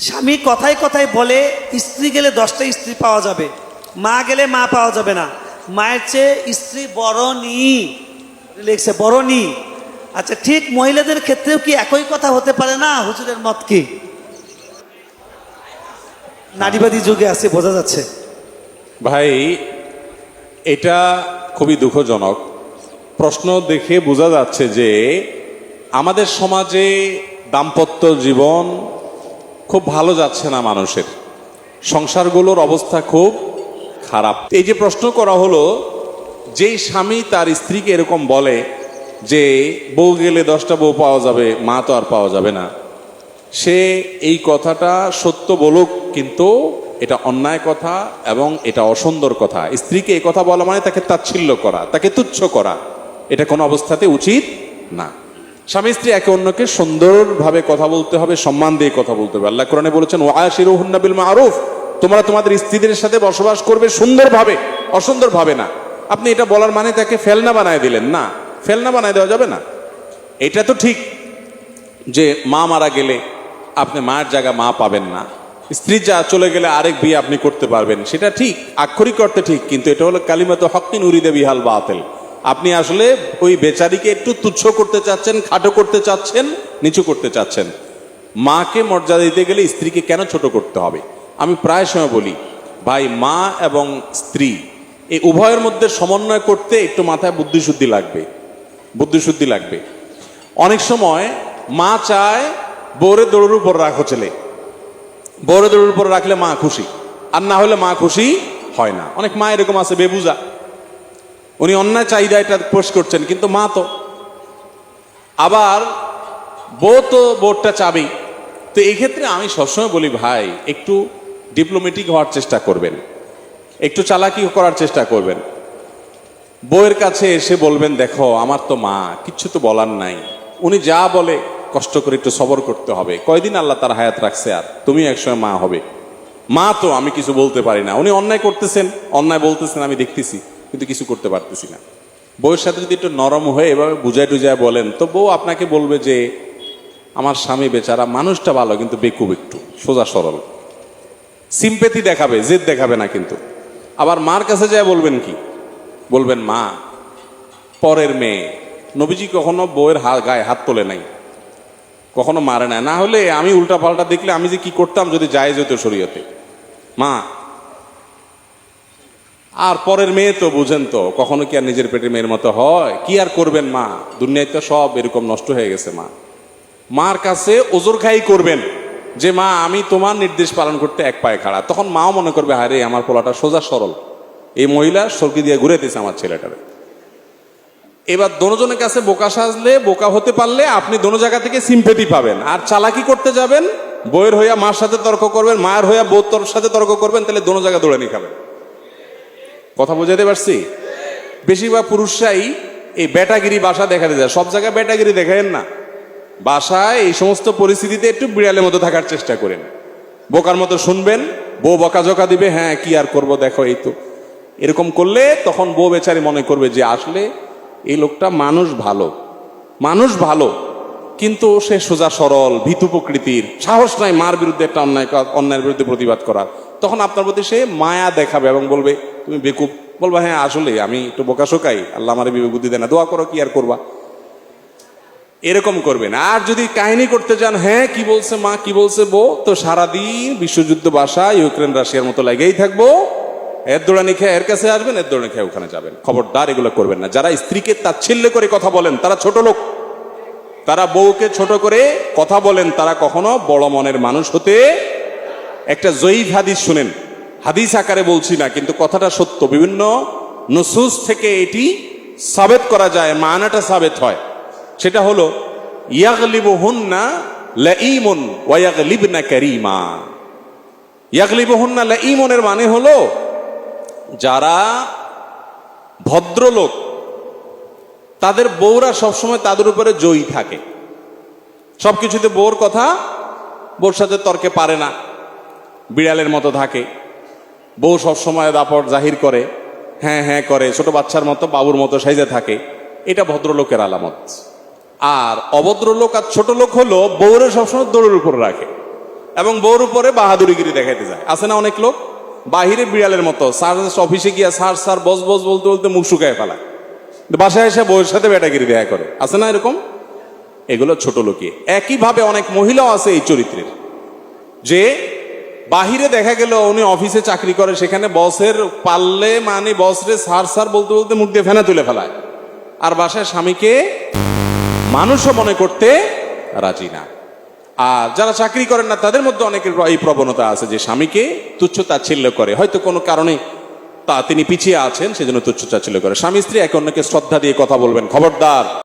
স্বামী কথায় কথায় বলে স্ত্রী গেলে 10টা স্ত্রী পাওয়া যাবে, মা গেলে মা পাওয়া যাবে না, মায়ের চেয়ে স্ত্রী বড়নি লিখছে, বড়নি। আচ্ছা, ঠিক মহিলাদের ক্ষেত্রেও কি একই কথা হতে পারে না? হুজুরের মত কি? নারীবাদী যুগে আছে, বোঝা যাচ্ছে। ভাই, এটা খুবই দুঃখজনক প্রশ্ন। দেখে বোঝা যাচ্ছে যে আমাদের সমাজে দাম্পত্য জীবন খুব ভালো যাচ্ছে না, মানুষের সংসারগুলোর অবস্থা খুব খারাপ। এই যে প্রশ্ন করা হলো, যেই স্বামী তার স্ত্রীকে এরকম বলে যে বউ গেলে 10টা বউ পাওয়া যাবে, মা তো আর পাওয়া যাবে না, সে এই কথাটা সত্য বলুক, কিন্তু এটা অন্যায় কথা এবং এটা অসুন্দর কথা। স্ত্রীকে এই কথা বলা মানে তাকে তাচ্ছিল্য করা, তাকে তুচ্ছ করা, এটা কোনো অবস্থাতে উচিত না। স্বামী স্ত্রী একে অন্যকে সুন্দরভাবে কথা বলতে হবে, সম্মান দিয়ে কথা বলতে হবে। আল্লাহ কোরআনে বলেছেন, ওয়াশিরুহুন্না বিল মারুফ, তোমরা তোমাদের স্ত্রীদের সাথে বসবাস করবে সুন্দরভাবে, অসুন্দরভাবে না। আপনি এটা বলার মানে তাকে ফেলনা বানায় দিলেন না, ফেলনা বানায় দেওয়া যাবে না। এটা তো ঠিক যে মা মারা গেলে আপনি মায়ের জায়গা মা পাবেন না, স্ত্রী যা চলে গেলে আরেক বিয়ে আপনি করতে পারবেন, সেটা ঠিক, আক্ষরিক অর্থে ঠিক, কিন্তু এটা হলো কালিমাতু হক্কিন উরিদা বিহাল বাতিল। আপনি আসলে ওই বেচারিকে একটু তুচ্ছ করতে চাচ্ছেন, খাটো করতে চাচ্ছেন, নিচু করতে চাচ্ছেন। মাকে মর্যাদা দিতে গেলে স্ত্রীকে কেন ছোট করতে হবে? আমি প্রায় সময় বলি, ভাই, মা এবং স্ত্রী এই উভয়ের মধ্যে সমন্বয় করতে একটু মাথায় বুদ্ধিশুদ্ধি লাগবে, বুদ্ধিশুদ্ধি লাগবে। অনেক সময় মা চায় বউরে দৌড়ের উপর রাখো ছেলে, বউরে দৌড়ের উপর রাখলে মা খুশি, আর না হলে মা খুশি হয় না। অনেক মা এরকম আছে বেবুজা, উনি অন্যায় চাহিদা এটা পোষ করছেন, কিন্তু মা তো, আবার বউ তো বোর্ডটা চাবেই। তো এই ক্ষেত্রে আমি সবসময় বলি, ভাই, একটু ডিপ্লোমেটিক হওয়ার চেষ্টা করবেন, একটু চালাকি করার চেষ্টা করবেন। বউয়ের কাছে এসে বলবেন, দেখো আমার তো মা, কিচ্ছু তো বলার নাই, উনি যা বলে কষ্ট করে একটু সবর করতে হবে, কয়দিন আল্লাহ তার হায়াত রাখছে, আর তুমি একসময় মা হবে। মা তো, আমি কিছু বলতে পারি না, উনি অন্যায় করতেছেন, অন্যায় বলতেছেন, আমি দেখতেছি, কিন্তু কিছু করতে পারতেছি না। বউয়ের সাথে যদি একটু নরম হয়ে এভাবে বুঝায় টুজায় বলেন, তো বউ আপনাকে বলবে যে আমার স্বামী বেচারা, মানুষটা ভালো কিন্তু বেকুব, একটু সোজা সরল, সিম্পেথি দেখাবে, জেদ দেখাবে না। কিন্তু আবার মার কাছে যায় বলবেন কি? বলবেন, মা পরের মেয়ে, নবীজি কখনো বউয়ের গায়ে হাত তোলে নাই, কখনো মারে নাই, না হলে আমি উল্টা পাল্টা দেখলে আমি যে কি করতাম যদি জায়েজ হতো শরীয়তে। মা আর পরের মেয়ে তো বুঝেন তো, কখনো কি আর নিজের পেটের মেয়ের মতো হয়? কি আর করবেন মা, দুনিয়ায় তো সব এরকম নষ্ট হয়ে গেছে। মা, মার কাছে ওজোর খাই করবেন যে মা আমি তোমার নির্দেশ পালন করতে এক পায়ে খাড়া। তখন মাও মনে করবে, আরে আমার পোলাটা সোজা সরল, এই মহিলা সরকি দিয়ে ঘুরে দিয়েছে আমার ছেলেটারে। এবার দোনোজনের কাছে বোকা সাজলে, বোকা হতে পারলে আপনি দোনো জায়গা থেকে সিম্পেথি পাবেন। আর চালাকি করতে যাবেন, বউয়ের হইয়া মার সাথে তর্ক করবেন, মায়ের হইয়া বউর সাথে তর্ক করবেন, তাহলে দোনো জায়গা দৌড়ানি খাবেন। কথা বুঝাতে পারছি? বেশিরভাগ পুরুষরাই এই বেটাগিরি বাসা দেখাতে যায়, সব জায়গায় বেটাগিরি দেখায়েন না, বাসায় এই সমস্ত পরিস্থিতিতে একটু বিড়ালের মতো থাকার চেষ্টা করেন, বোকার মতো শুনবেন, বউ বকাঝকা দিবে, হ্যাঁ কি আর করব, দেখো এই তো। এরকম করলে তখন বউ বেচারি মনে করবে যে আসলে এই লোকটা মানুষ ভালো, মানুষ ভালো, কিন্তু সে সোজা সরল, ভীতু প্রকৃতির, সাহস নাই মার বিরুদ্ধে একটা অন্যায়ের বিরুদ্ধে প্রতিবাদ করার। তখন আপনার প্রতি সে মায়া দেখাবে এবং বলবে তুমি বেকুব। বলবা, হ্যাঁ আসলে আমি একটু বোকা শোকাই, আল্লাহ আমার বিবেক বুদ্ধি দেয় না, দোয়া করো, কি আর করবা। এরকম করবেন। আর যদি কাহিনী করতে যান, হ্যাঁ কি বলছে মা, কি বলছে বউ, তো সারাদিন বিশ্বযুদ্ধ বাসা ইউক্রেন রাশিয়ার মতো লাগেই থাকবো। এর দৌড়ানি খেয়ে এর কাছে আসবেন, এর দৌড়ানি খেয়ে ওখানে যাবেন। খবরদার এগুলো করবেন না। যারা স্ত্রীকে তাচ্ছিল্য করে কথা বলেন তারা ছোট লোক, তারা বউকে ছোট করে কথা বলেন, তারা কখনো বড় মনের মানুষ হতে। একটা জয়ীফ হাদিস শুনেন, হাদিস আকারে বলছি না, কিন্তু কথাটা সত্য, বিভিন্ন নুসুস থেকে এটি সাবেত করা যায়, মানাটা সাবেত হয়। সেটা হলো, ইয়াগলিবুহুন্না লাঈমুন ওয়া ইয়াগলিবনা কারীমা। ইয়াগলিবুহুন্না লাঈমুনের মানে হলো, যারা ভদ্রলোক তাদের বউরা সবসময় তাদের উপরে জয়ী থাকে, সবকিছুতে বউর কথা, বউর সাথে তর্কে পারে না, বিড়ালের মতো থাকে, বউ সবসময় দাপট জাহির করে, হ্যাঁ হ্যাঁ করে, ছোট বাচ্চার মতো বাবুর মতো সাইজে থাকে। এটা ভদ্রলোকের আলামত। আর অভদ্রলোক আর ছোট লোক হলো বউরে সবসময় দৌড়ের উপর রাখে এবং বউর উপরে বাহাদুরিগিরি দেখাইতে যায়। আছে না অনেক লোক বাহিরে বিড়ালের মতো স্যার অফিসে গিয়া স্যার স্যার বস বস বলতে বলতে মুখ শুকায় ফেলায়, বাসায় এসে বউয়ের সাথে বেটাগিরি দেখা করে। আছে না এরকম? এগুলো ছোট লোকই। একইভাবে অনেক মহিলাও আছে এই চরিত্রের, যে বাহিরে দেখা গেল উনি অফিসে চাকরি করে, সেখানে বসের পারলে মানে বসরে স্যার স্যার বলতে বলতে মুখ দিয়ে ফেনা তুলে ফেলায়, আর বাসায় স্বামীকে মানুষও মনে করতে রাজি না। আর যারা চাকরি করেন না তাদের মধ্যে অনেকের এই প্রবণতা আছে যে স্বামীকে তুচ্ছ তাচ্ছিল্য করে, হয়তো কোনো কারণে তিনি পিছিয়ে আছেন সেজন্য তুচ্ছ তাচ্ছিল্য করে। স্বামী স্ত্রী একে অন্যকে শ্রদ্ধা দিয়ে কথা বলবেন, খবরদার।